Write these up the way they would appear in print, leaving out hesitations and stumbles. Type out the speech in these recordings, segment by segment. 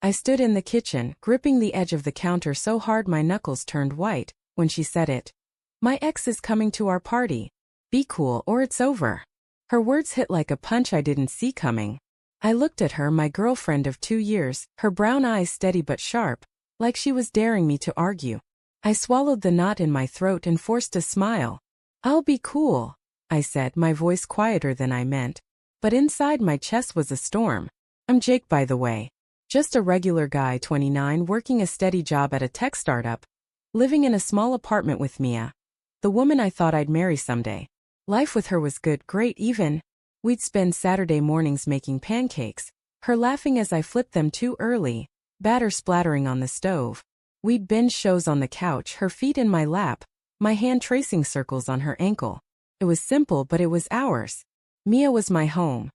I stood in the kitchen, gripping the edge of the counter so hard my knuckles turned white, when she said it. My ex is coming to our party. Be cool or it's over. Her words hit like a punch I didn't see coming. I looked at her, my girlfriend of 2 years, her brown eyes steady but sharp, like she was daring me to argue. I swallowed the knot in my throat and forced a smile. I'll be cool, I said, my voice quieter than I meant. But inside my chest was a storm. I'm Jake, by the way. Just a regular guy, 29, working a steady job at a tech startup. Living in a small apartment with Mia. The woman I thought I'd marry someday. Life with her was good, great even. We'd spend Saturday mornings making pancakes, her laughing as I flipped them too early, batter splattering on the stove. We'd binge shows on the couch, her feet in my lap, my hand tracing circles on her ankle. It was simple, but it was ours. Mia was my home.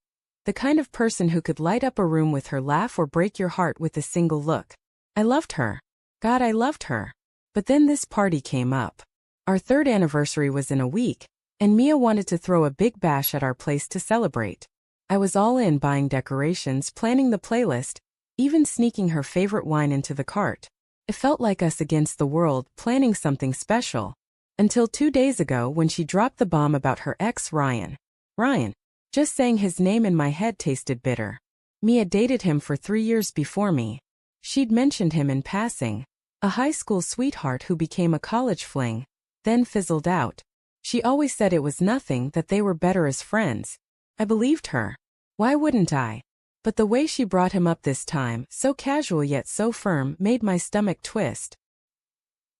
The kind of person who could light up a room with her laugh or break your heart with a single look. I loved her. God, I loved her. But then this party came up. Our 3rd anniversary was in a week, and Mia wanted to throw a big bash at our place to celebrate. I was all in, buying decorations, planning the playlist, even sneaking her favorite wine into the cart. It felt like us against the world, planning something special. Until 2 days ago when she dropped the bomb about her ex, Ryan. Ryan. Just saying his name in my head tasted bitter. Mia dated him for 3 years before me. She'd mentioned him in passing. A high school sweetheart who became a college fling, then fizzled out. She always said it was nothing, that they were better as friends. I believed her. Why wouldn't I? But the way she brought him up this time, so casual yet so firm, made my stomach twist.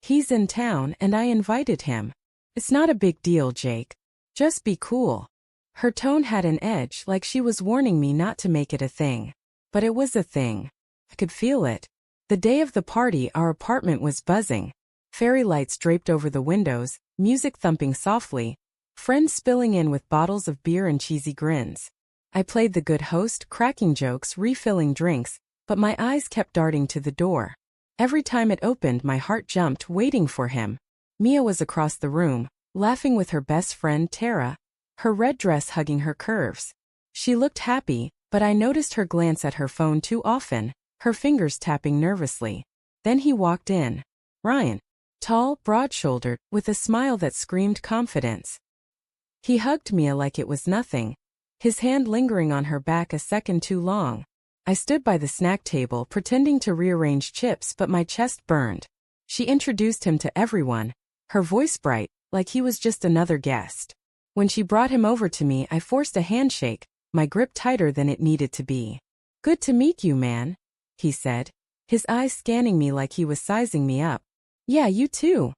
He's in town and I invited him. It's not a big deal, Jake. Just be cool. Her tone had an edge, like she was warning me not to make it a thing. But it was a thing. I could feel it. The day of the party, our apartment was buzzing. Fairy lights draped over the windows, music thumping softly, friends spilling in with bottles of beer and cheesy grins. I played the good host, cracking jokes, refilling drinks, but my eyes kept darting to the door. Every time it opened, my heart jumped, waiting for him. Mia was across the room, laughing with her best friend, Tara, her red dress hugging her curves. She looked happy, but I noticed her glance at her phone too often, her fingers tapping nervously. Then he walked in. Ryan. Tall, broad-shouldered, with a smile that screamed confidence. He hugged Mia like it was nothing, his hand lingering on her back a second too long. I stood by the snack table pretending to rearrange chips, but my chest burned. She introduced him to everyone, her voice bright, like he was just another guest. When she brought him over to me, I forced a handshake, my grip tighter than it needed to be. Good to meet you, man, he said, his eyes scanning me like he was sizing me up. Yeah, you too,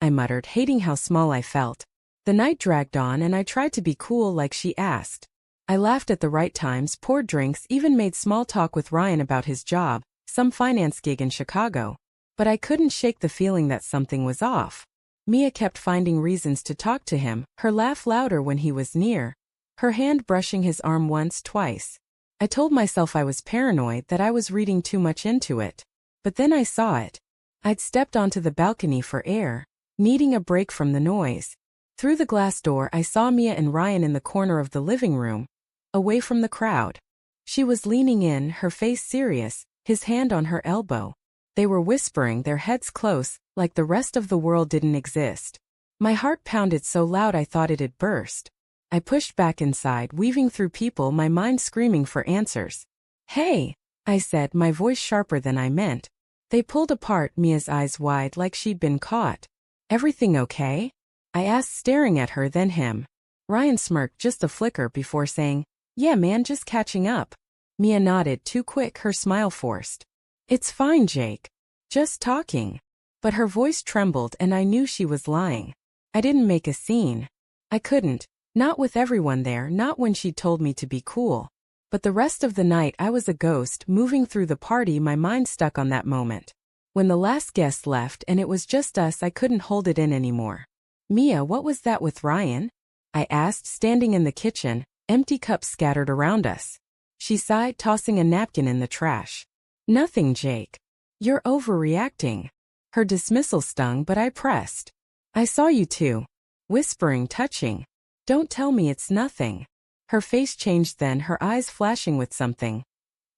I muttered, hating how small I felt. The night dragged on and I tried to be cool like she asked. I laughed at the right times, poured drinks, even made small talk with Ryan about his job, some finance gig in Chicago. But I couldn't shake the feeling that something was off. Mia kept finding reasons to talk to him, her laugh louder when he was near, her hand brushing his arm once, twice. I told myself I was paranoid, that I was reading too much into it. But then I saw it. I'd stepped onto the balcony for air, needing a break from the noise. Through the glass door I saw Mia and Ryan in the corner of the living room, away from the crowd. She was leaning in, her face serious, his hand on her elbow. They were whispering, their heads close, like the rest of the world didn't exist. My heart pounded so loud I thought it'd burst. I pushed back inside, weaving through people, my mind screaming for answers. Hey, I said, my voice sharper than I meant. They pulled apart, Mia's eyes wide like she'd been caught. Everything okay? I asked, staring at her, then him. Ryan smirked just a flicker before saying, yeah man, just catching up. Mia nodded, too quick, her smile forced. It's fine, Jake. Just talking. But her voice trembled and I knew she was lying. I didn't make a scene. I couldn't. Not with everyone there, not when she'd told me to be cool. But the rest of the night I was a ghost, moving through the party, my mind stuck on that moment. When the last guest left and it was just us, I couldn't hold it in anymore. Mia, what was that with Ryan? I asked, standing in the kitchen, empty cups scattered around us. She sighed, tossing a napkin in the trash. Nothing, Jake. You're overreacting. Her dismissal stung, but I pressed. I saw you too. Whispering, touching. Don't tell me it's nothing. Her face changed then, her eyes flashing with something.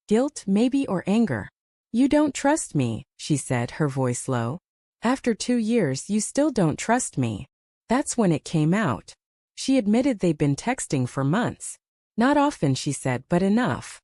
Guilt, maybe, or anger. You don't trust me, she said, her voice low. After 2 years you still don't trust me. That's when it came out. She admitted they'd been texting for months. Not often, she said, but enough.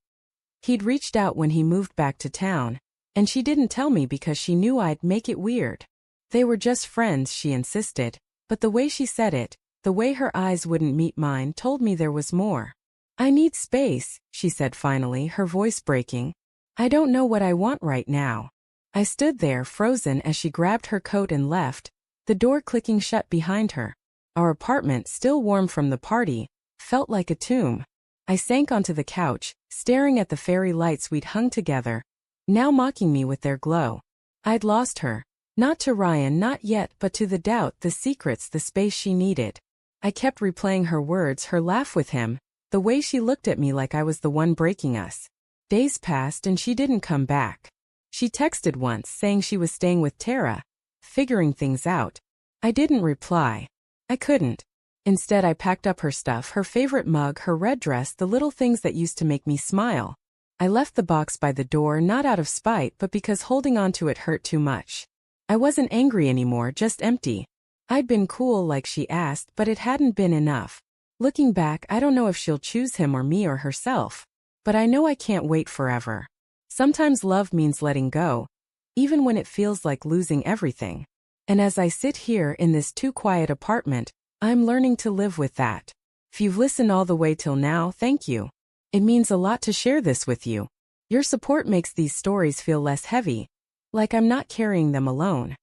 He'd reached out when he moved back to town, and she didn't tell me because she knew I'd make it weird. They were just friends, she insisted, but the way she said it, the way her eyes wouldn't meet mine, told me there was more. I need space, she said finally, her voice breaking. I don't know what I want right now. I stood there, frozen, as she grabbed her coat and left, the door clicking shut behind her. Our apartment, still warm from the party, felt like a tomb. I sank onto the couch, staring at the fairy lights we'd hung together, now mocking me with their glow. I'd lost her. Not to Ryan, not yet, but to the doubt, the secrets, the space she needed. I kept replaying her words, her laugh with him, the way she looked at me like I was the one breaking us. Days passed and she didn't come back. She texted once, saying she was staying with Tara, figuring things out. I didn't reply. I couldn't. Instead, I packed up her stuff, her favorite mug, her red dress, the little things that used to make me smile. I left the box by the door, not out of spite, but because holding on to it hurt too much. I wasn't angry anymore, just empty. I'd been cool like she asked, but it hadn't been enough. Looking back, I don't know if she'll choose him or me or herself. But I know I can't wait forever. Sometimes love means letting go, even when it feels like losing everything. And as I sit here in this too quiet apartment, I'm learning to live with that. If you've listened all the way till now, thank you. It means a lot to share this with you. Your support makes these stories feel less heavy, like I'm not carrying them alone.